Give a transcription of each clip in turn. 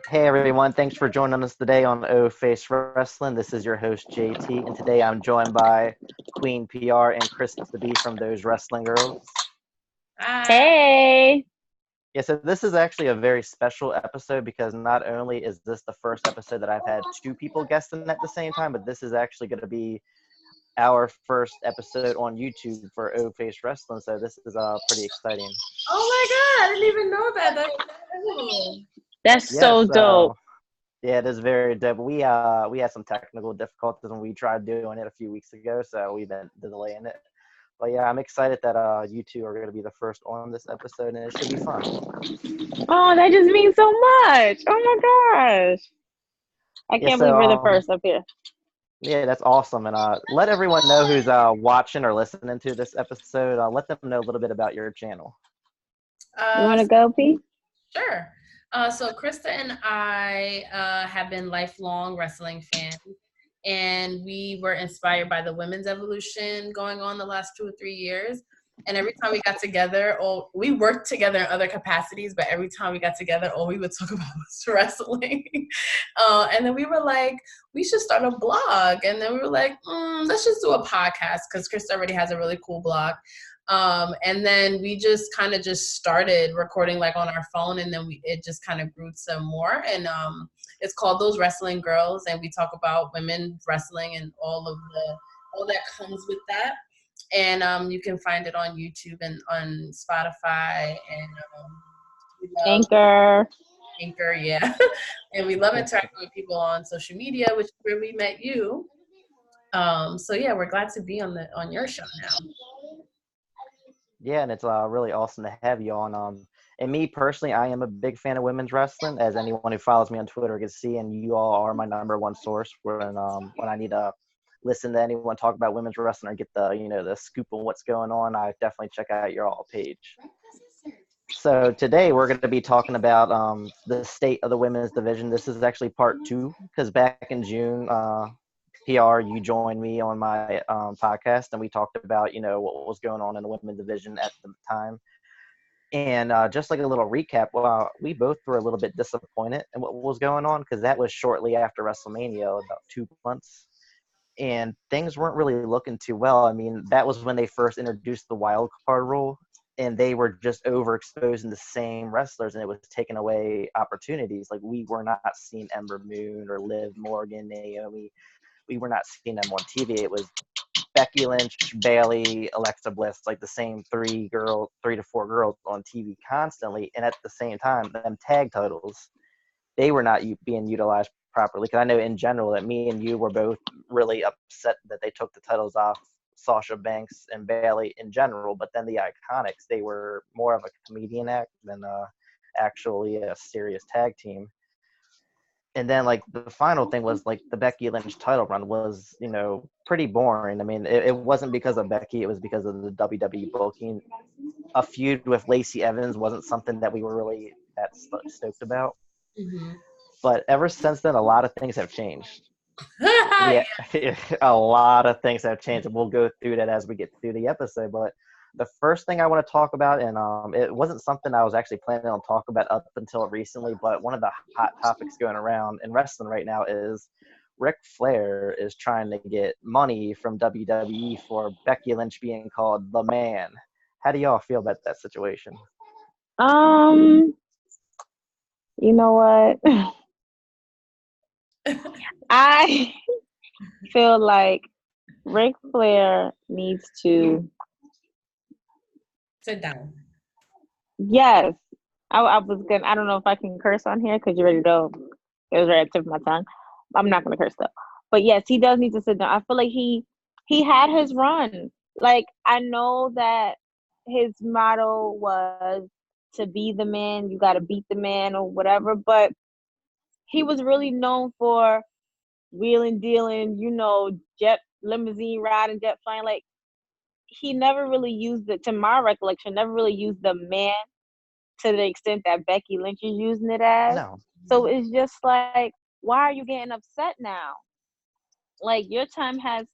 Hey everyone, thanks for joining us today on O Face Wrestling. This is your host JT, and today I'm joined by Queen PR and Krista B from Those Wrestling Girls. Hey. Yeah, so this is actually a very special episode because not only is this the first episode that I've had two people guesting at the same time, but this is actually going to be our first episode on YouTube for O Face Wrestling. So this is pretty exciting. Oh my god, I didn't even know that. That's incredible. That's so dope. Yeah, it is very dope. We had some technical difficulties when we tried doing it a few weeks ago, so we've been delaying it. But yeah, I'm excited that you two are going to be the first on this episode, and it should be fun. Oh, that just means so much. Oh my gosh. I can't believe we're the first up here. Yeah, that's awesome. And let everyone know who's watching or listening to this episode. Let them know a little bit about your channel. You want to go, P? Sure. So Krista and I have been lifelong wrestling fans, and we were inspired by the women's evolution going on the last 2 or 3 years. And every time we got together, or we worked together in other capacities, but every time we got together, all we would talk about was wrestling. And then we were like, we should start a blog. And then we were like, let's just do a podcast because Krista already has a really cool blog. And then we just started recording like on our phone, and then it just kind of grew some more. And it's called Those Wrestling Girls, and we talk about women wrestling and all that comes with that. And you can find it on YouTube and on Spotify and Anchor, yeah. And we love interacting with people on social media, which is where we met you. So yeah, we're glad to be on your show now. Yeah, and it's really awesome to have you on. And me personally, I am a big fan of women's wrestling, as anyone who follows me on Twitter can see, and you all are my number one source when I need to listen to anyone talk about women's wrestling or get the scoop on what's going on. I definitely check out your all page. So today we're going to be talking about the state of the women's division. This is actually part 2 because back in June, PR, you joined me on my podcast, and we talked about what was going on in the women's division at the time. And just like a little recap, we both were a little bit disappointed in what was going on because that was shortly after WrestleMania, about 2 months. And things weren't really looking too well. I mean, that was when they first introduced the wild card rule, and they were just overexposing the same wrestlers, and it was taking away opportunities. Like, we were not seeing Ember Moon or Liv Morgan, Naomi. We were not seeing them on TV. It was Becky Lynch, Bayley, Alexa Bliss, like the same 3 to 4 girls on TV constantly. And at the same time, them tag titles, they were not being utilized properly. Because I know in general that me and you were both really upset that they took the titles off Sasha Banks and Bayley in general. But then the Iconics, they were more of a comedian act than actually a serious tag team. And then, like, the final thing was, like, the Becky Lynch title run was, pretty boring. I mean, it wasn't because of Becky. It was because of the WWE booking. A feud with Lacey Evans wasn't something that we were really that stoked about. Mm-hmm. But ever since then, a lot of things have changed. Yeah, a lot of things have changed. And we'll go through that as we get through the episode. But the first thing I want to talk about, and it wasn't something I was actually planning on talking about up until recently, but one of the hot topics going around in wrestling right now is Ric Flair is trying to get money from WWE for Becky Lynch being called the man. How do y'all feel about that situation? You know what? I feel like Ric Flair needs to sit down. Yes. I was gonna. I don't know if I can curse on here because you already know it was right at the tip of my tongue. I'm not gonna curse though. But yes, he does need to sit down. I feel like he had his run. Like, I know that his motto was to be the man, you gotta beat the man or whatever, but he was really known for wheeling, dealing, jet limousine riding, jet flying. Like, he never really used it, to my recollection, never really used the man to the extent that Becky Lynch is using it as. No. So it's just like, why are you getting upset now? Like, your time has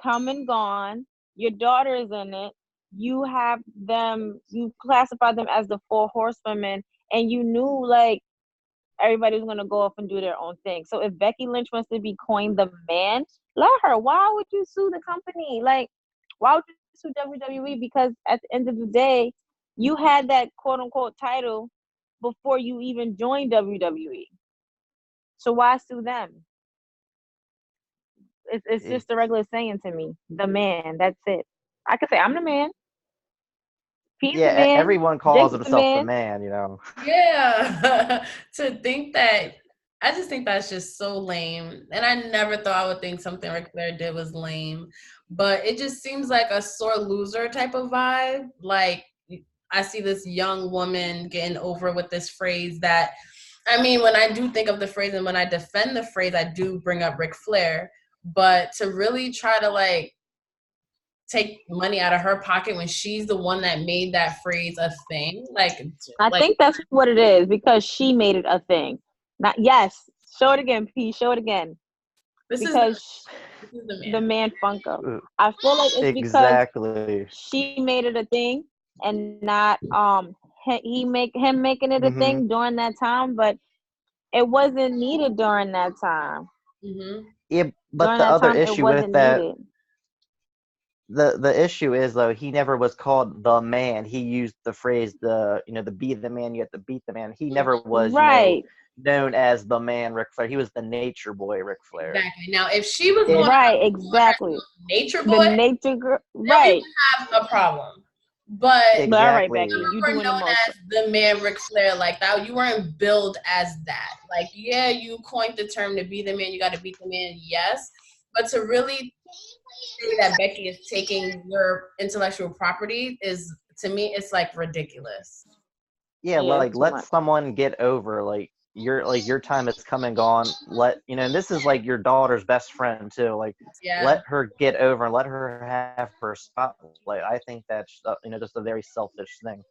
come and gone. Your daughter is in it. You have them, you classify them as the 4 horsewomen, and you knew like everybody was gonna go off and do their own thing. So if Becky Lynch wants to be coined the man, let her. Why would you sue the company? Like, why would you sue WWE? Because at the end of the day, you had that quote unquote title before you even joined WWE. So why sue them? It's Eh, just a regular saying to me. The man. That's it. I could say I'm the man. Pete's the yeah, man. everyone calls Jake's the himself the man. man, you know. Yeah. To think that, I just think that's just so lame. And I never thought I would think something Ric Flair did was lame. But it just seems like a sore loser type of vibe. Like, I see this young woman getting over with this phrase that, I mean, when I do think of the phrase and when I defend the phrase, I do bring up Ric Flair. But to really try to like take money out of her pocket when she's the one that made that phrase a thing, I like think that's what it is because she made it a thing. Not yes. Show it again, Pete. Show it again. this is Because this is the the man. man Funko. I feel like it's because Exactly. she made it a thing and not him making it a Hmm. thing during that time, but it wasn't needed during that time. Mm-hmm. Yeah, but During the that other time, it issue with wasn't that, needed. the issue is though he never was called the man. He used the phrase the be the man, you have to beat the man. He never was Right, known as the man Ric Flair. He was the nature boy Ric Flair. Exactly. Now, if she was going It right, to exactly. herself Nature The Boy, nature girl, then we right. would have a problem. But But all right, Becky, exactly. you you were doing the known most. as the man Ric Flair like that. You weren't billed as that. Like, yeah, you coined the term to be the man, you got to beat the man, yes. But to really say that Becky is taking your intellectual property is, to me, it's like ridiculous. Yeah, Yeah, like it's too let much. someone get over your time has come and gone. Let and this is like your daughter's best friend too. Like Yeah. let her get over and let her have her spotlight. I think that's just a very selfish thing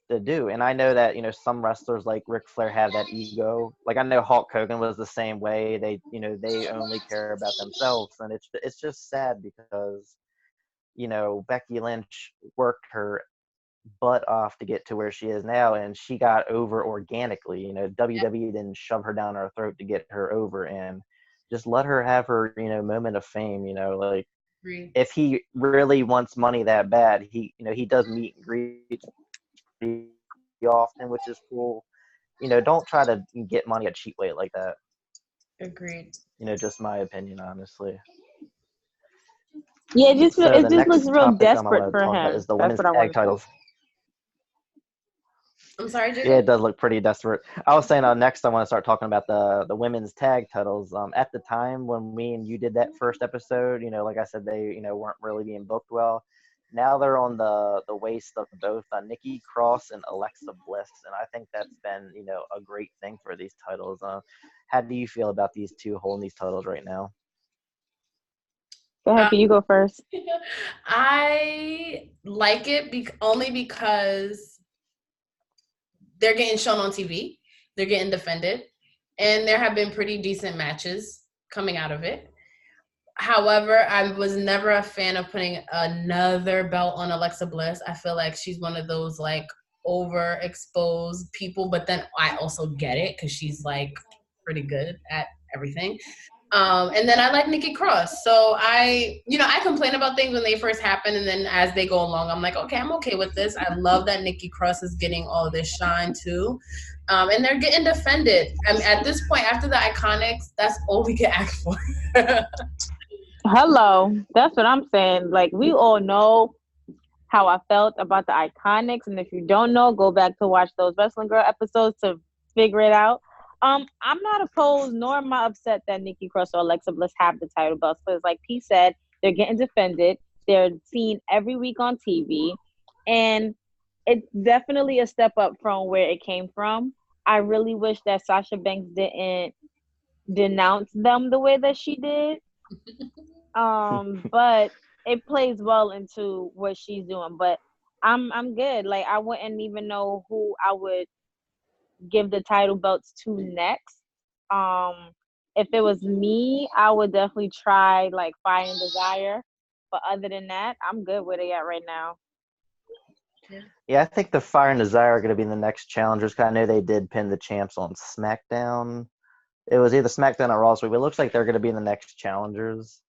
to do. And I know that some wrestlers like Ric Flair have that ego. Like I know Hulk Hogan was the same way. They only care about themselves, and it's just sad because Becky Lynch worked her butt off to get to where she is now, and she got over organically. WWE didn't shove her down our throat to get her over, and just let her have her moment of fame. Like Agree. if he really wants money that bad, he does meet and greets pretty often, which is cool. Don't try to get money a cheap way like that. Agreed. Just my opinion, honestly. Yeah, So it the just looks next real topic I desperate want to for talk about him. is the That's women's what I tag want to say. titles. I'm sorry, Yeah, Jacob? it does look pretty desperate. I was saying next I want to start talking about the women's tag titles. At the time when me and you did that first episode, like I said, they weren't really being booked well. Now they're on the waist of both Nikki Cross and Alexa Bliss, and I think that's been a great thing for these titles. How do you feel about these two holding these titles right now? Go ahead, Uh, P, you go first. I like it only because they're getting shown on TV, they're getting defended, and there have been pretty decent matches coming out of it. However, I was never a fan of putting another belt on Alexa Bliss. I feel like she's one of those like overexposed people, but then I also get it because she's like pretty good at everything. And then I like Nikki Cross. So I complain about things when they first happen. And then as they go along, I'm like, okay, I'm okay with this. I love that Nikki Cross is getting all this shine too. And they're getting defended. I mean, at this point, after the Iconics, that's all we can ask for. Hello. That's what I'm saying. Like, we all know how I felt about the Iconics. And if you don't know, go back to watch those Wrestling Girl episodes to figure it out. I'm not opposed nor am I upset that Nikki Cross or Alexa Bliss have the title belts because, like P said, they're getting defended. They're seen every week on TV, and it's definitely a step up from where it came from. I really wish that Sasha Banks didn't denounce them the way that she did. But it plays well into what she's doing. But I'm good. Like I wouldn't even know who I would give the title belts to next. Um, if it was me, I would definitely try like Fire and Desire. But other than that, I'm good where they at right now. Yeah, I think the Fire and Desire are going to be the next challengers. 'Cause I know they did pin the champs on SmackDown. It was either SmackDown or Raw, so it looks like they're going to be the next challengers.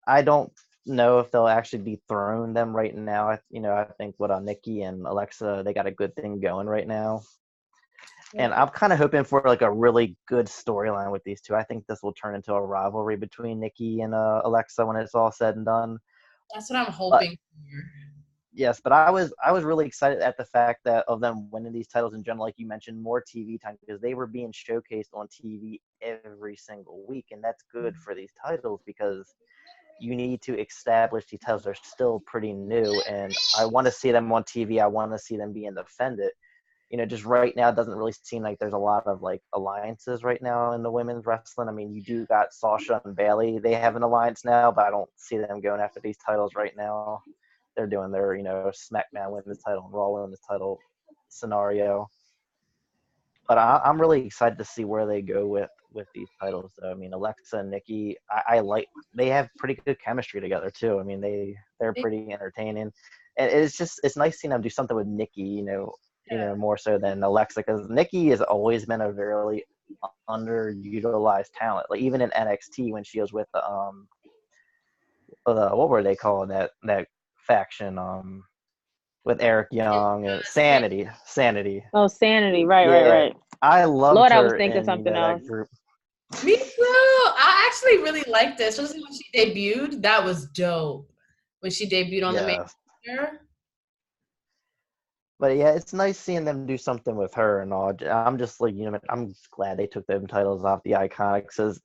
I don't know if they'll actually dethrone them right now. I think what Nikki and Alexa, they got a good thing going right now. And I'm kind of hoping for like a really good storyline with these two. I think this will turn into a rivalry between Nikki and Alexa when it's all said and done. That's what I'm But hoping for. yes, but I was really excited at the fact that of them winning these titles in general, like you mentioned, more TV time because they were being showcased on TV every single week, and that's good for these titles because you need to establish these titles are still pretty new, and I want to see them on TV. I want to see them being defended. Just right now, it doesn't really seem like there's a lot of like alliances right now in the women's wrestling. I mean, you do got Sasha and Bailey. They have an alliance now, but I don't see them going after these titles right now. They're doing their, SmackDown women's title and Raw women's title scenario. But I'm really excited to see where they go with these titles. Though. I mean, Alexa and Nikki, I like they have pretty good chemistry together too. I mean, they're pretty entertaining, and it's nice seeing them do something with Nikki. More so than Alexa because Nikki has always been a very underutilized talent. Like even in NXT when she was with what were they calling that faction with Eric Young and Sanity. Oh, Sanity. Right, right, Yeah, right. I loved Lord, I was her thinking in something that else. group. Me too. I actually really liked this, especially when she debuted. That was dope. When she debuted on the main Yeah, roster. but yeah, it's nice seeing them do something with her and all. I'm just like I'm just glad they took them titles off the Iconics. Cause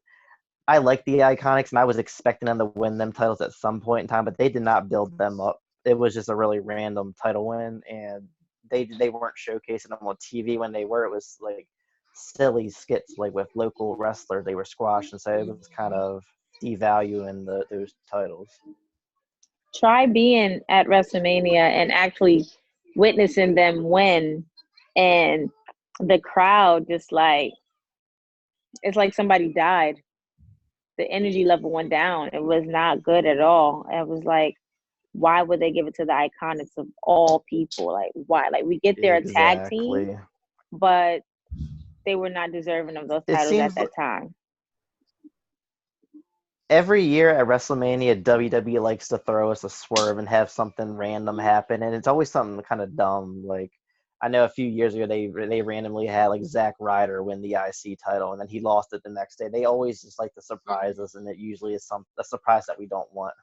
I like the Iconics, and I was expecting them to win them titles at some point in time, but they did not build them up. It was just a really random title win, and they weren't showcasing them on TV when they were. It was like silly skits, like with local wrestlers. They were squashed, and so it was kind of devaluing those titles. Try being at WrestleMania and actually witnessing them win, and the crowd just like it's like somebody died. The energy level went down. It was not good at all. It was like, why would they give it to the Iconics of all people? Like, why? Like, we get they're a tag team, Exactly. but they were not deserving of those It titles at seems that time. every year at WrestleMania, WWE likes to throw us a swerve and have something random happen, and it's always something kind of dumb. Like I know a few years ago they randomly had like Zack Ryder win the IC title, and then he lost it the next day. They always just like to surprise us, and it usually is a surprise that we don't want.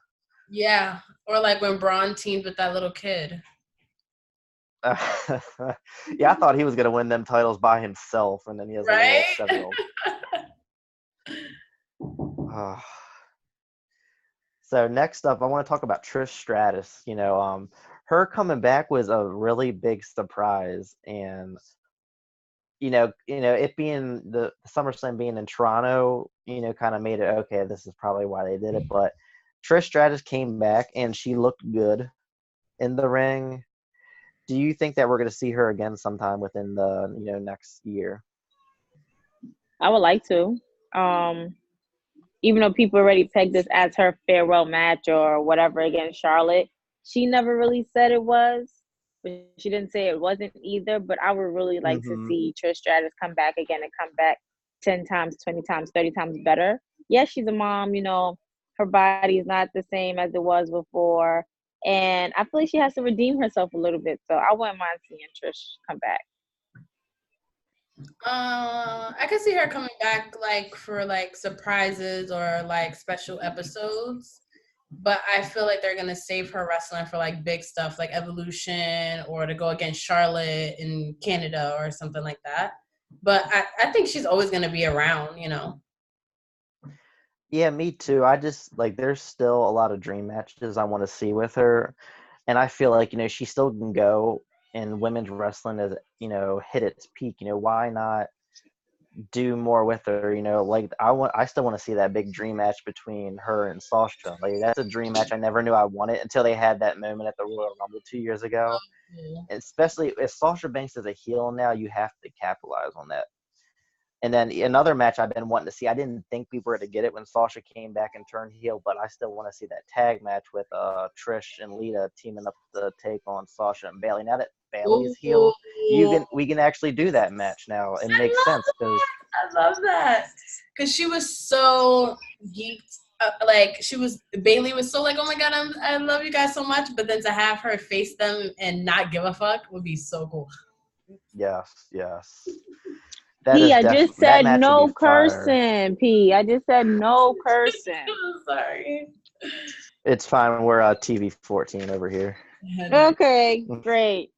Yeah, or like when Braun teamed with that little kid. Yeah, I thought he was gonna win them titles by himself, and then he has a little Right? 7-year-old. So next up, I want to talk about Trish Stratus. Her coming back was a really big surprise, and it being the SummerSlam being in Toronto, kind of made it okay. This is probably why they did it. But Trish Stratus came back, and she looked good in the ring. Do you think that we're going to see her again sometime within the next year? I would like to. Um, Even though people already pegged this as her farewell match or whatever against Charlotte, she never really said it was, but she didn't say it wasn't either. But I would really like to Mm-hmm. see Trish Stratus come back again and come back 10 times, 20 times, 30 times better. Yes, she's a mom, her body is not the same as it was before. And I feel like she has to redeem herself a little bit. So I wouldn't mind seeing Trish come back. I could see her coming back like for like surprises or like special episodes. But I feel like they're gonna save her wrestling for like big stuff like Evolution or to go against Charlotte in Canada or something like that. But I think she's always gonna be around. Yeah, me too. I just like there's still a lot of dream matches I want to see with her, and I feel like she still can go in women's wrestling as hit its peak. Why not do more with her? Like I still want to see that big dream match between her and Sasha. Like that's a dream match I never knew I wanted until they had that moment at the Royal Rumble 2 years ago. Yeah. And especially if Sasha Banks is a heel now, you have to capitalize on that. And then another match I've been wanting to see. I didn't think we were to get it when Sasha came back and turned heel, but I still want to see that tag match with Trish and Lita teaming up to take on Sasha and Bayley. Now that Bayley's heel, Ooh. we can actually do that match now. It makes sense because I love that because she was so geeked. Like Bailey was so like, oh my god, I love you guys so much. But then to have her face them and not give a fuck would be so cool. yes. P, I just said match no would be fire. cursing. P, I just said no cursing. I'm sorry. It's fine. We're TV 14 over here. Okay, great.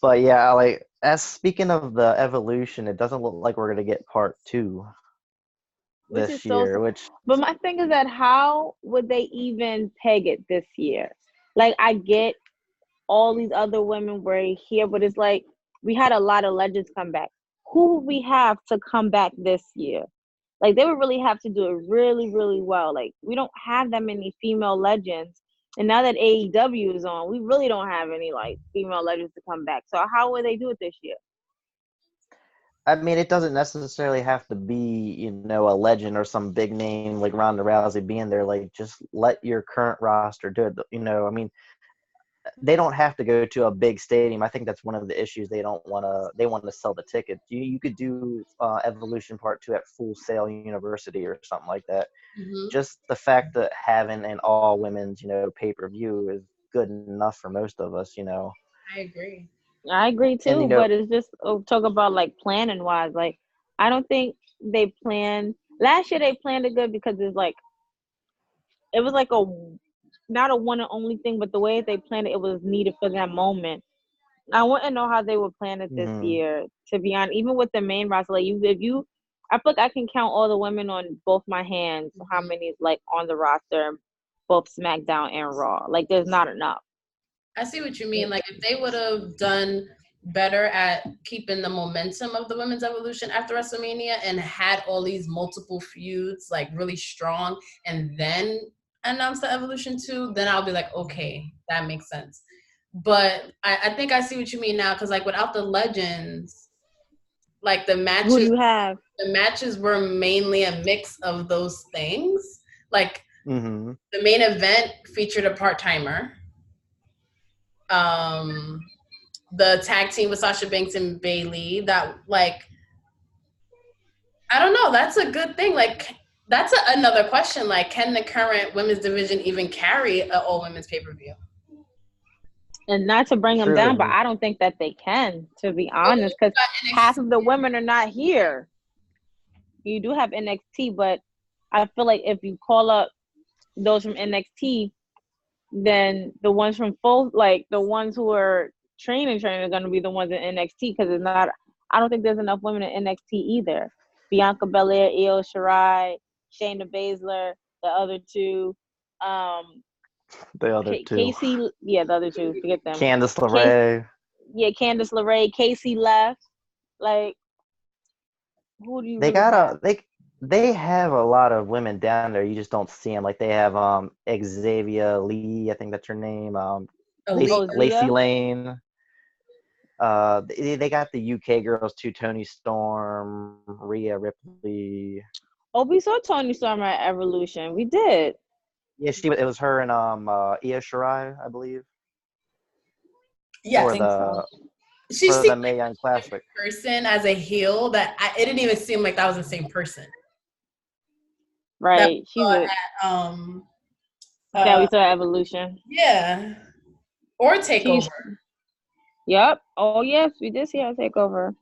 But yeah, like as speaking of the evolution, it doesn't look like we're gonna get part 2 this year. But my thing is that how would they even peg it this year? Like I get all these other women were here, but it's like we had a lot of legends come back. Who would we have to come back this year? Like they would really have to do it really, really well. Like we don't have that many female legends. And now that AEW is on, we really don't have any like female legends to come back. So how would they do it this year? I mean, it doesn't necessarily have to be, a legend or some big name like Ronda Rousey being there. Like, just let your current roster do it. I mean, they don't have to go to a big stadium. I think that's one of the issues. They want to sell the tickets. You could do Evolution Part 2 at Full Sail University or something like that. Mm-hmm. Just the fact that having an all women's, pay-per-view is good enough for most of us, I agree. I agree too, And, but it's just talk about like planning wise. Like I don't think they planned last year. They planned it good because it was like not a one and only thing, but the way they planned it, it was needed for that moment. I want to know how they would plan it this year. To be honest, even with the main roster, like I feel like I can count all the women on both my hands. How many is like on the roster, both SmackDown and Raw? Like there's not enough. I see what you mean. Like if they would have done better at keeping the momentum of the women's evolution after WrestleMania and had all these multiple feuds like really strong and then announce the evolution too, then I'll be like, okay, that makes sense. But I think I see what you mean now because like without the legends, like the matches, who do you have? The matches were mainly a mix of those things. Like the main event featured a part-timer. The tag team with Sasha Banks and Bayley, that like I don't know, that's a good thing. Like that's another question. Like, can the current women's division even carry an all women's pay-per-view? And not to bring them down, but I don't think that they can, to be honest, because half of the women are not here. You do have NXT, but I feel like if you call up those from NXT, then the ones from the ones who are training are going to be the ones in NXT because it's not. I don't think there's enough women in NXT either. Bianca Belair, Io Shirai, Shayna Baszler, the other two. The other two. Casey, the other two. Forget them. Candice LeRae. Candice LeRae. Casey left. Like, who do you? They have a lot of women down there. You just don't see them. Like they have Xavier Lee, I think that's her name. Lacey Lane. They got the UK girls too. Toni Storm, Rhea Ripley. Oh, we saw Toni Storm at Evolution. We did. Yeah, it was her and Io Shirai, I believe. Yeah, for the Mae Young Classic. Person as a heel that it didn't even seem like that was the same person. Right. She's we saw Evolution. Yeah. Or Takeover. Yep. Oh yes, we did see her Takeover.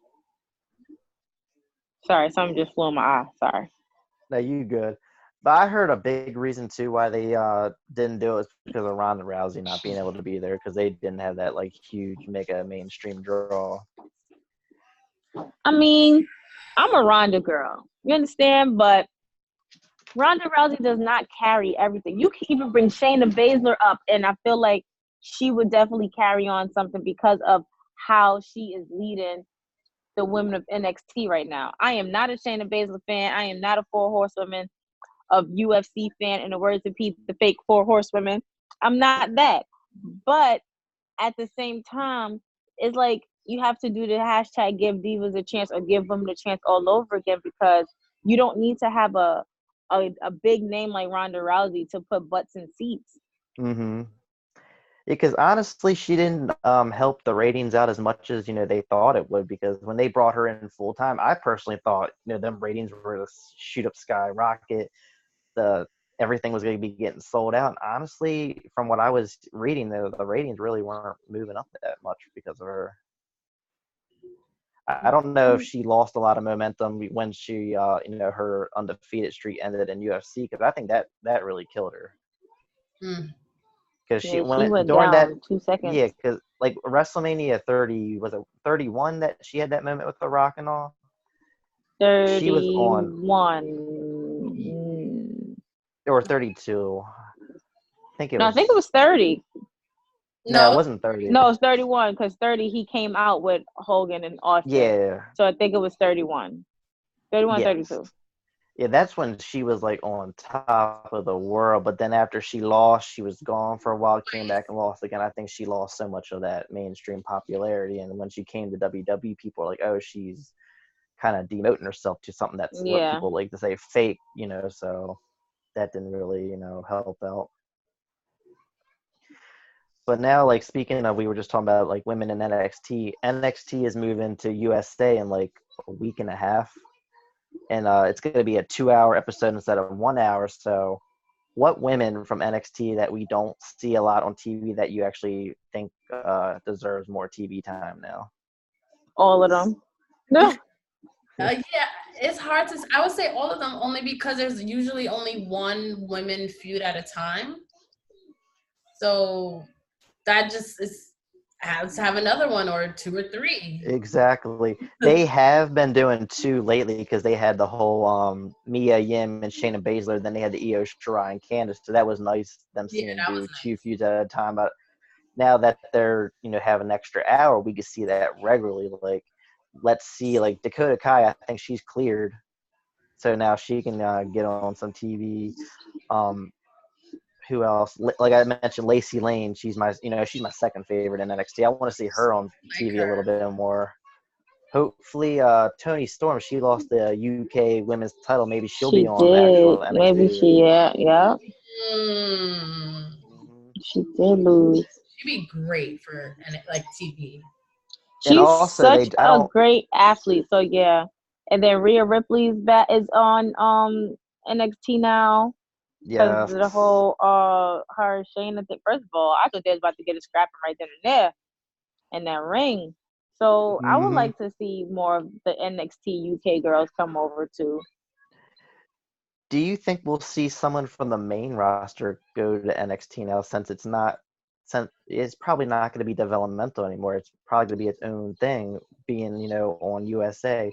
Sorry, something just flew in my eye. Sorry. No, you good. But I heard a big reason too why they didn't do it was because of Ronda Rousey not being able to be there because they didn't have that like huge mega mainstream draw. I mean, I'm a Ronda girl. You understand? But Ronda Rousey does not carry everything. You can even bring Shayna Baszler up, and I feel like she would definitely carry on something because of how she is leading the women of NXT right now. I am not a Shayna Baszler fan. I am not a Four Horsewomen of UFC fan. In the words of Pete, the fake Four Horsewomen. I'm not that. But at the same time, it's like you have to do the hashtag give divas a chance or give them the chance all over again, because you don't need to have a big name like Ronda Rousey to put butts in seats. Mm-hmm. Because honestly, she didn't help the ratings out as much as they thought it would. Because when they brought her in full time, I personally thought them ratings were to shoot up skyrocket. The Everything was going to be getting sold out. And honestly, from what I was reading, the ratings really weren't moving up that much because of her. I don't know if she lost a lot of momentum when she, her undefeated streak ended in UFC, because I think that really killed her. Mm. Because Yeah, she went during that, down 2 seconds. yeah, because like WrestleMania 30, was it 31 that she had that moment with The Rock and all? She was on, 31. or 32. I think it No, I was. think it was 30. No, it No, wasn't 30. No, it's 31, because 30 he came out with Hogan and Austin. Yeah. So I think it was 31. 31, Yes. 32. Yeah, that's when she was like on top of the world. But then after she lost, she was gone for a while, came back and lost again. I think she lost so much of that mainstream popularity. And when she came to WWE, people were like, oh, she's kind of demoting herself to something that's what Yeah. people like to say fake, so that didn't really, help out. But now, like, speaking of, we were just talking about like women in NXT. NXT is moving to USA in like a week and a half. And it's going to be a 2-hour episode instead of 1 hour. So what women from NXT that we don't see a lot on TV that you actually think deserves more TV time now? All of them. yeah, it's hard to. I would say all of them, only because there's usually only one women feud at a time. So that just is has to have another one or two or three. Exactly. They have been doing 2 lately because they had the whole Mia Yim and Shayna Baszler. Then they had the Io Shirai and Candice. So that was nice, them Yeah, seeing that do was 2 nice. feuds at a time. But now that they're have an extra hour, we can see that regularly. Like, let's see, like Dakota Kai. I think she's cleared, so now she can get on some TV. Who else? Like I mentioned, Lacey Lane. She's my second favorite in NXT. I want to see her on Like TV a her. little bit more. Hopefully, Toni Storm. She lost the UK Women's title. Maybe she'll be She on the did. actual Maybe NXT. she, yeah. Mm. Mhm. She did lose. She'd be great for like TV. And She's also, such I a don't. great athlete. So yeah. And then Rhea Ripley's bat is on NXT now, because Yes. the whole her Shayna thing. First of all, I thought they was about to get a scrapping right then and there in that ring. So I would Hmm. like to see more of the NXT UK girls come over too. Do you think we'll see someone from the main roster go to NXT now, since it's probably not going to be developmental anymore? It's probably going to be its own thing, being on USA.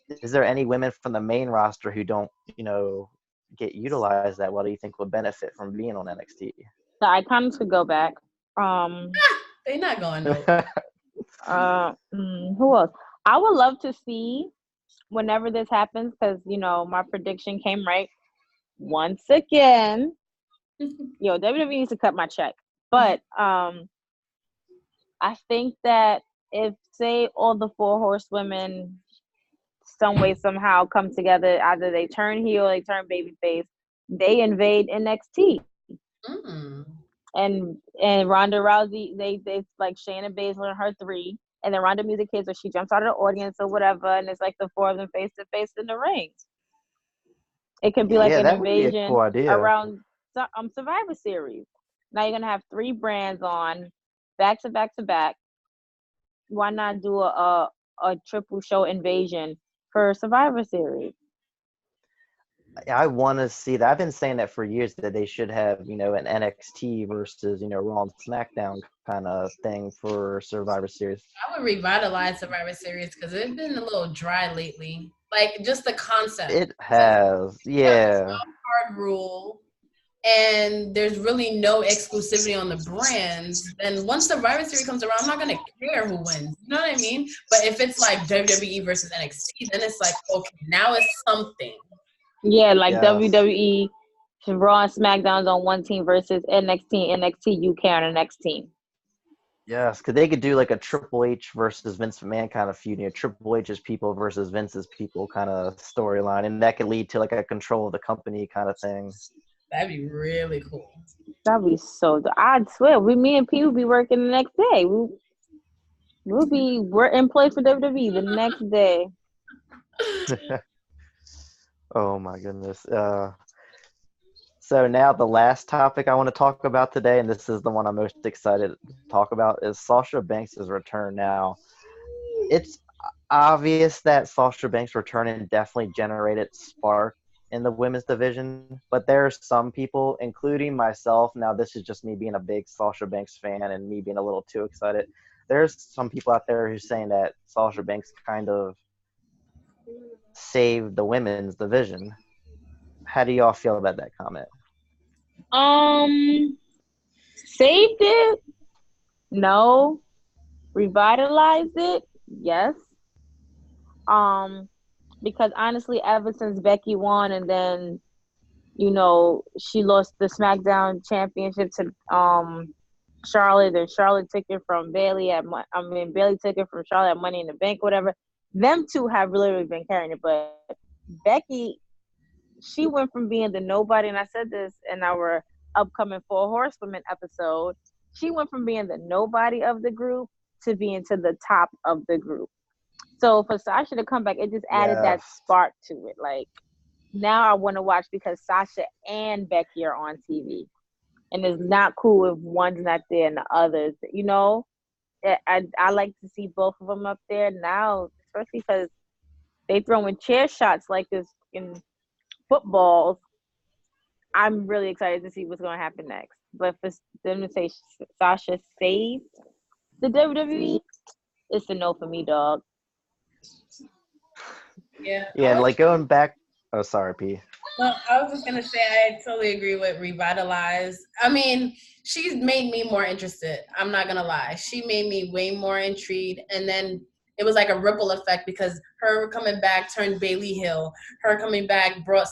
Is there any women from the main roster who don't get utilized that well? Do you think would benefit from being on NXT? The Iconics could go back. They're not going nowhere. Who else? I would love to see whenever this happens, because my prediction came right once again. Yo, WWE needs to cut my check. But I think that if, say, all the 4 horsewomen some way somehow come together, either they turn heel, they turn babyface, they invade NXT. Mm. And Ronda Rousey, they like Shayna Baszler and her 3, and then Ronda Music Kids, where she jumps out of the audience or whatever, and it's like the 4 of them face to face in the ring. It could be like Yeah, an that would be a cool invasion idea. around Survivor Series. Now you're gonna have 3 brands on back to back to back. Why not do a triple show invasion for Survivor Series? I want to see that. I've been saying that for years, that they should have, an NXT versus, Raw and SmackDown kind of thing for Survivor Series. I would revitalize Survivor Series because it's been a little dry lately. Like just the concept. It has, You have this yeah. hard rule, and there's really no exclusivity on the brands. Then once Survivor Series comes around, I'm not gonna care who wins. You know what I mean? But if it's like WWE versus NXT, then it's like, okay, now it's something. Yeah, like Yes. WWE, Raw and SmackDown's on one team versus NXT UK on the next team. Yes, because they could do like a Triple H versus Vince McMahon kind of feud, Triple H's people versus Vince's people kind of storyline, and that could lead to like a control of the company kind of thing. That'd be really cool. That'd be so. I'd swear, me and P would be working the next day. We're in place for WWE the next day. Oh my goodness. So now the last topic I want to talk about today, and this is the one I'm most excited to talk about, is Sasha Banks' return. Now, it's obvious that Sasha Banks' return definitely generated spark in the women's division, but there are some people, including myself, now this is just me being a big Sasha Banks fan and me being a little too excited. There's some people out there who's saying that Sasha Banks kind of saved the women's division. How do y'all feel about that comment? Saved it? No. Revitalized it? Yes. Because honestly, ever since Becky won and then, she lost the SmackDown Championship to Charlotte, and Charlotte took it from Bailey Bailey took it from Charlotte at Money in the Bank, whatever. Them two have literally been carrying it, but Becky, she went from being the nobody, and I said this in our upcoming Four Horsewomen episode, she went from being the nobody of the group to being to the top of the group. So for Sasha to come back, it just added that spark to it. Like, now I want to watch because Sasha and Becky are on TV. And it's not cool if one's not there and the others, I like to see both of them up there now, especially because they throwing chair shots like this in footballs. I'm really excited to see what's going to happen next. But for them to say Sasha saved the WWE, it's a no for me, dog. Yeah. Yeah, and like going back. Oh, sorry, P. Well, I was just gonna say I totally agree with revitalize. I mean, she's made me more interested. I'm not gonna lie. She made me way more intrigued, and then it was like a ripple effect because her coming back turned Bailey Hill. Her coming back brought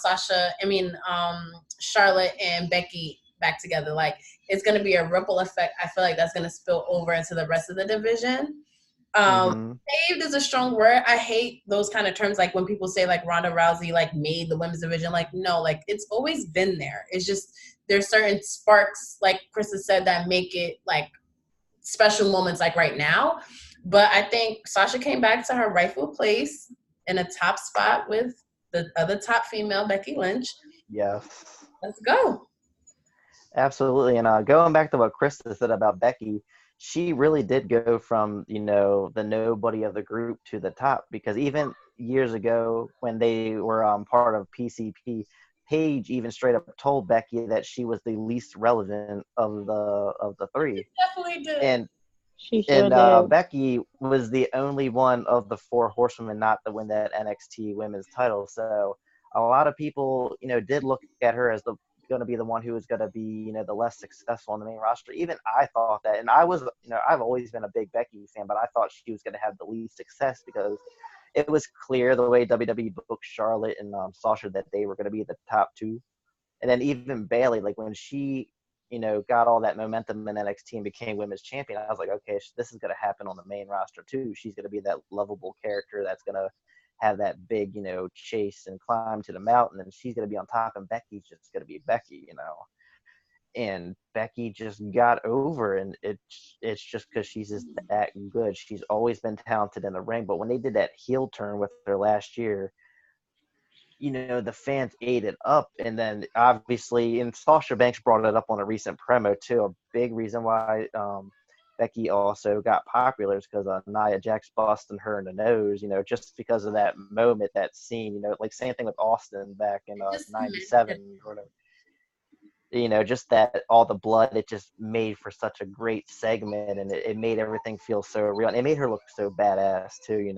Charlotte and Becky back together. Like, it's gonna be a ripple effect. I feel like that's gonna spill over into the rest of the division. Saved is a strong word. I hate those kind of terms, like when people say like Ronda Rousey like made the women's division. Like, no, like it's always been there. It's just there's certain sparks, like Krista said, that make it like special moments like right now. But I think Sasha came back to her rightful place in a top spot with the other top female, Becky Lynch. Yes. Let's go. Absolutely. And going back to what Krista said about Becky, she really did go from, the nobody of the group to the top, because even years ago when they were part of PCP, Paige even straight up told Becky that she was the least relevant of the three. She definitely did. And she sure did. Becky was the only one of the four horsewomen not to win that NXT women's title. So a lot of people, did look at her as going to be the one who was going to be, the less successful in the main roster. Even I thought that, and I was, I've always been a big Becky fan, but I thought she was going to have the least success because it was clear the way WWE booked Charlotte and Sasha that they were going to be the top two. And then even Bailey, like when she, got all that momentum in NXT and became women's champion, I was like, okay, this is going to happen on the main roster too. She's going to be that lovable character that's going to have that big, chase and climb to the mountain, and she's going to be on top, and Becky's just going to be Becky, And Becky just got over, and it's just because she's just that good. She's always been talented in the ring, but when they did that heel turn with her last year, the fans ate it up. And then obviously, and Sasha Banks brought it up on a recent promo too, a big reason why Becky also got popular is because Nia Jax busting her in the nose, just because of that moment, that scene, like same thing with Austin back in 97 or whatever. Just that all the blood, it just made for such a great segment, and it made everything feel so real. And it made her look so badass too,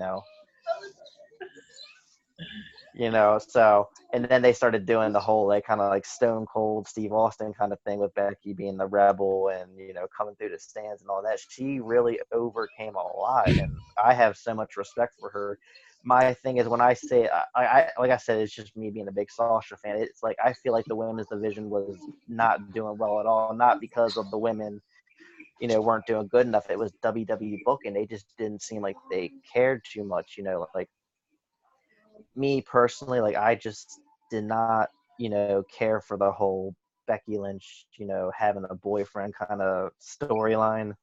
So, and then they started doing the whole like kind of like Stone Cold Steve Austin kind of thing with Becky being the rebel and coming through the stands and all that. She really overcame a lot, and I have so much respect for her. My thing is, when I say I like I said, it's just me being a big Sasha fan. It's like I feel like the women's division was not doing well at all, not because of the women weren't doing good enough. It was WWE booking. They just didn't seem like they cared too much. Like me personally, like I just did not, care for the whole Becky Lynch, having a boyfriend kind of storyline.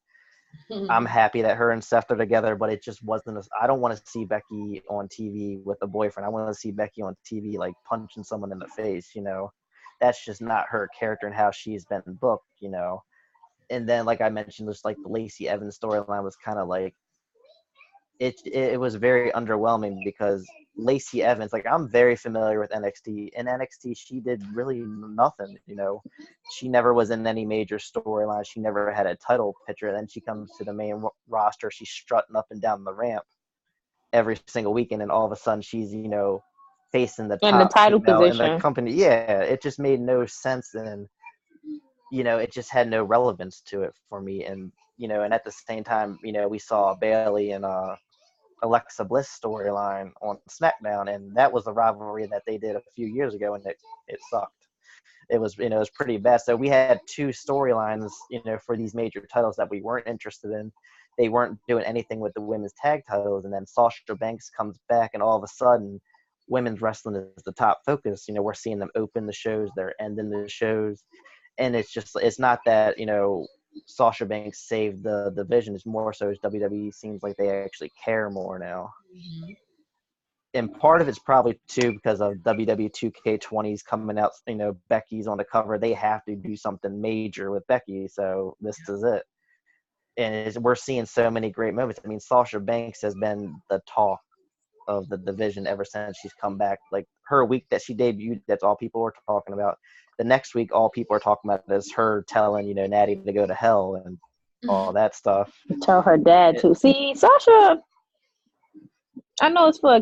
I'm happy that her and Seth are together, but it just wasn't. I don't want to see Becky on TV with a boyfriend. I want to see Becky on TV like punching someone in the face. That's just not her character and how she's been booked. And then, like I mentioned, just like the Lacey Evans storyline was kind of like it was very underwhelming because Lacey Evans, like I'm very familiar with NXT. In NXT, she did really nothing. She never was in any major storyline. She never had a title picture. Then she comes to the main roster. She's strutting up and down the ramp every single weekend, and all of a sudden she's facing the In the top title female in the position. company. Yeah, it just made no sense, and it just had no relevance to it for me. And and at the same time, we saw Bailey and Alexa Bliss storyline on SmackDown, and that was a rivalry that they did a few years ago, and it sucked. It was pretty bad. So we had two storylines, for these major titles that we weren't interested in. They weren't doing anything with the women's tag titles, and then Sasha Banks comes back, and all of a sudden, women's wrestling is the top focus. We're seeing them open the shows, they're ending the shows, and it's not that Sasha Banks saved the division. It's more so as WWE seems like they actually care more now. Mm-hmm. And part of it's probably too because of WWE 2K20's coming out. Becky's on the cover. They have to do something major with Becky, so this is it. And we're seeing so many great moments. I mean, Sasha Banks has been the talk of the division ever since she's come back. Like her week that she debuted, that's all people were talking about. The next week, all people are talking about is her telling Natty to go to hell and all that stuff. Tell her dad to. See, Sasha, I know it's for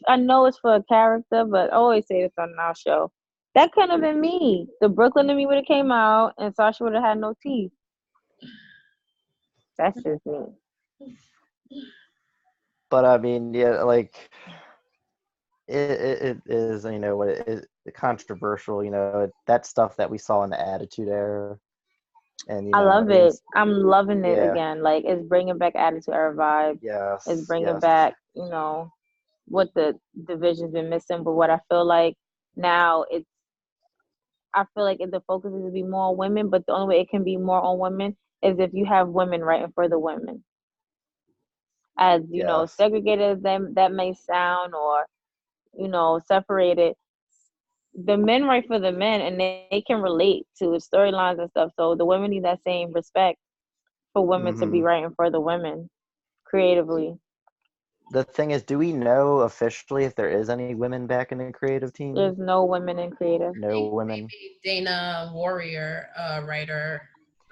I know it's for a character, but I always say this on our show. That couldn't have been me. The Brooklyn of me would have came out, and Sasha would have had no teeth. That's just me. But I mean, yeah, like it is, what it is controversial. That stuff that we saw in the Attitude Era, and I love it. was, I'm loving it yeah, again. Like it's bringing back Attitude Era vibe. yes, It's bringing yes, back, what the division's been missing. But what I feel like now I feel like if the focus is to be more on women, but the only way it can be more on women is if you have women writing for the women. As yes, segregated as them that may sound, or separated, the men write for the men, and they can relate to storylines and stuff. So the women need that same respect for women to be mm-hmm. writing for the women creatively. The thing is, do we know officially if there is any women back in the creative team? There's no women in creative. No women. Maybe Dana Warrior, writer,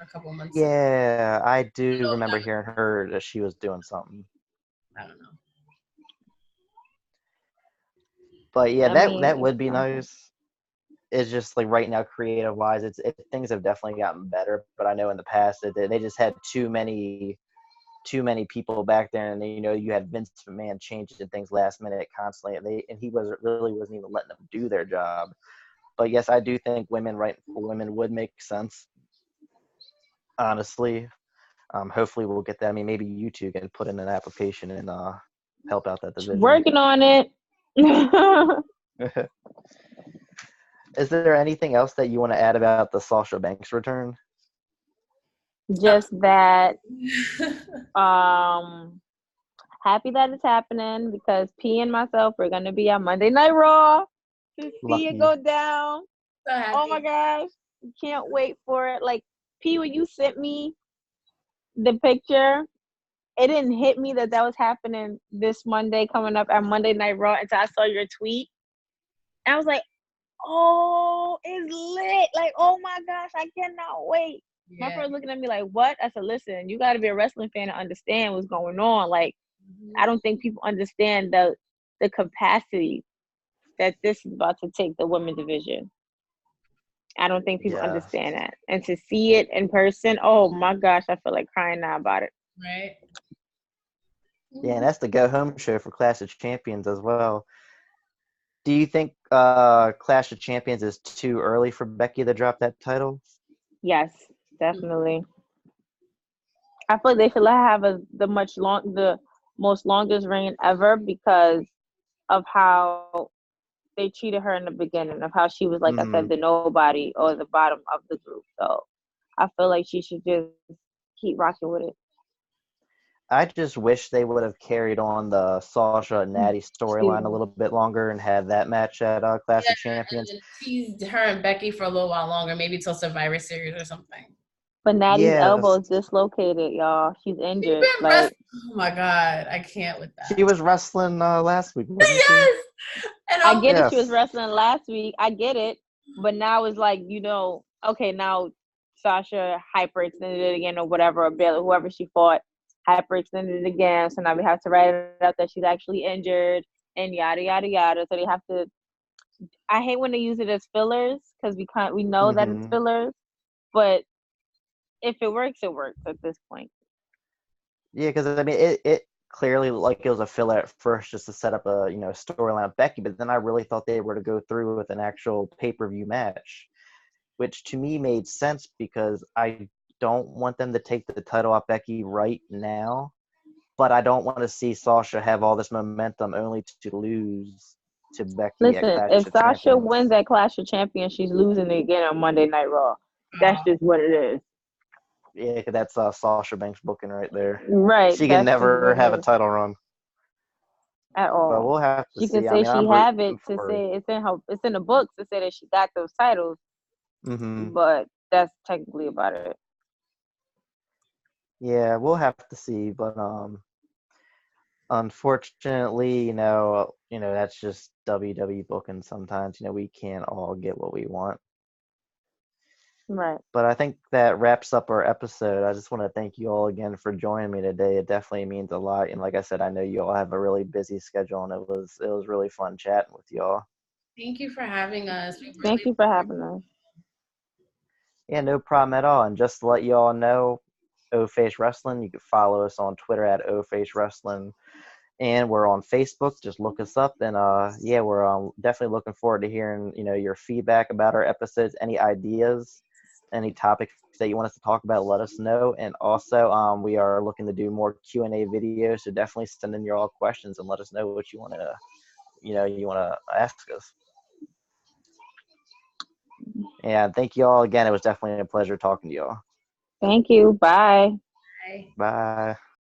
a couple months ago. Yeah, I do remember hearing her that she was doing something. I don't know. But yeah, that would be nice. It's just like right now, creative wise, things have definitely gotten better. But I know in the past they just had too many people back there, and you had Vince McMahon changing things last minute constantly, and he wasn't even letting them do their job. But yes, I do think women writing for women would make sense. Honestly, hopefully we'll get that. I mean, maybe you two can put in an application and help out that division. Working on it. Is there anything else that you want to add about the Sasha Banks return? Just that happy that it's happening, because P and myself are gonna be on Monday Night Raw to see it go down. So oh my gosh, can't wait for it. Like P, when you sent me the picture, it didn't hit me that was happening this Monday coming up at Monday Night Raw until I saw your tweet. And I was like, oh, it's lit. Like, oh my gosh, I cannot wait. Yeah. My friend's looking at me like, what? I said, listen, you got to be a wrestling fan to understand what's going on. Like, I don't think people understand the capacity that this is about to take the women's division. I don't think people understand that. And to see it in person, oh my gosh, I feel like crying now about it. Right. Yeah, and that's the go-home show for Clash of Champions as well. Do you think Clash of Champions is too early for Becky to drop that title? Yes, definitely. I feel like they should have the most longest reign ever because of how they treated her in the beginning, of how she was, like I said, Hmm. the nobody or the bottom of the group. So I feel like she should just keep rocking with it. I just wish they would have carried on the Sasha and Natty Excuse storyline a me. little bit longer and had that match at Clash Yeah, of Champions. and teased her and Becky for a little while longer, maybe till Survivor Series or something. But Natty's elbow Yes, is dislocated, y'all. She's She's injured. been Like, wrestling. Oh my god, I can't with she that. was wrestling last week, wasn't she? Yes, and I also get it. She was Yes. wrestling last week. I get it. But now it's like, okay, now Sasha hyperextended it again or whatever, or Bayley, whoever she fought, hyperextended it again. So now we have to write it up that she's actually injured and yada, yada, yada. So they have to, I hate when they use it as fillers because we know that it's Hmm. fillers. But if it works, it works at this point. Yeah, because I mean, it clearly like it was a filler at first just to set up a storyline with Becky, but then I really thought they were to go through with an actual pay-per-view match, which to me made sense because I don't want them to take the title off Becky right now, but I don't want to see Sasha have all this momentum only to lose to Becky at Listen, Clash if of Sasha Champions. wins at Clash of Champions, she's losing again on Monday Night Raw. That's just what it is. Yeah, 'cause that's Sasha Banks booking right there. Right. She can That's just never what have a it is title run, at but all. we'll have to She could see. I say mean, she I'm have rooting it to for say it's in the books to say that she got those titles, her. Hmm. but that's technically about it. Yeah, we'll have to see, but unfortunately, that's just WWE booking sometimes. We can't all get what we want. Right. But I think that wraps up our episode. I just want to thank you all again for joining me today. It definitely means a lot. And like I said, I know you all have a really busy schedule, and it was really fun chatting with y'all. thank you for having us. We Thank really you for having us. Yeah, no problem at all. And just to let you all know, O Face Wrestling, you can follow us on Twitter at O Face Wrestling, and we're on Facebook. Just look us up, and yeah, we're definitely looking forward to hearing your feedback about our episodes, any ideas, any topics that you want us to talk about. Let us know, and also we are looking to do more Q&A videos, so definitely send in your all questions and let us know what you want to ask us. And thank you all again. It was definitely a pleasure talking to you all. Thank you. Bye. Bye. Bye.